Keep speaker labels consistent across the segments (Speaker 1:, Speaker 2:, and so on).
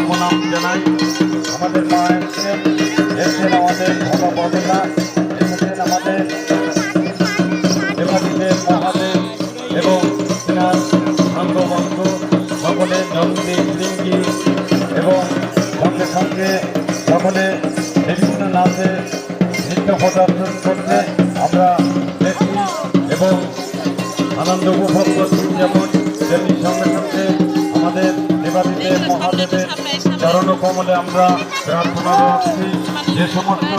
Speaker 1: প্রণাম জানাই। আমাদের মা এসেছেন আমাদের ভালো পাবে না, এসেছেন আমাদের দেবাদিদেব মহাদেব এবং তেনার সাঙ্গবন্ধু সকলে নন্দী লিঙ্গি এবং সঙ্গে সঙ্গে সকলে বিভিন্ন নাচে নৃত্য প্রদর্শন করতে আমরা দেখি এবং আনন্দ উপভোগ করছি। যেমন তেমনি সঙ্গে সঙ্গে আমাদের দেবাদিদেব মহাদেবের চরণ কমলে আমরা প্রার্থনা রাখছি। যে সমস্ত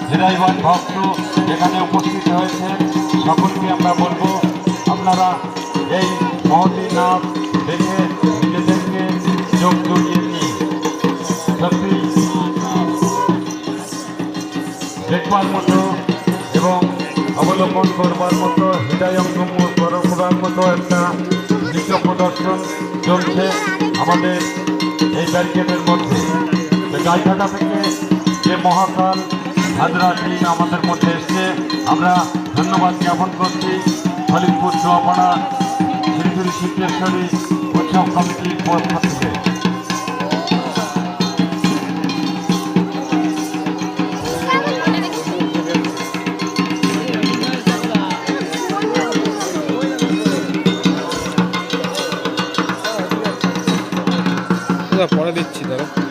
Speaker 1: হৃদয়বান ভক্ত এখানে উপস্থিত হয়েছে সকলকে আমরা বলবো আপনারা এই মহতি নাচ দেখে নিজেদেরকে যোগ জড়িয়ে নিয়ে সত্যি দেখবার মতো এবং অবলম্বন করবার মতো হৃদয়ঙ্গম করার মতো একটা নৃত্য প্রদর্শন চলছে আমাদের এই ব্যারিকেডের মধ্যে। গাইঘাটা থেকে যে মহাকাল হাজরা টিম আমাদের মধ্যে এসছে, আমরা ধন্যবাদ জ্ঞাপন করছি হলিপুর চুয়াপাড়া শিলিগুড়ি সিদ্ধেশ্বরী উৎসব কমিটির পক্ষ থেকে।
Speaker 2: পরে দিচ্ছি তারা।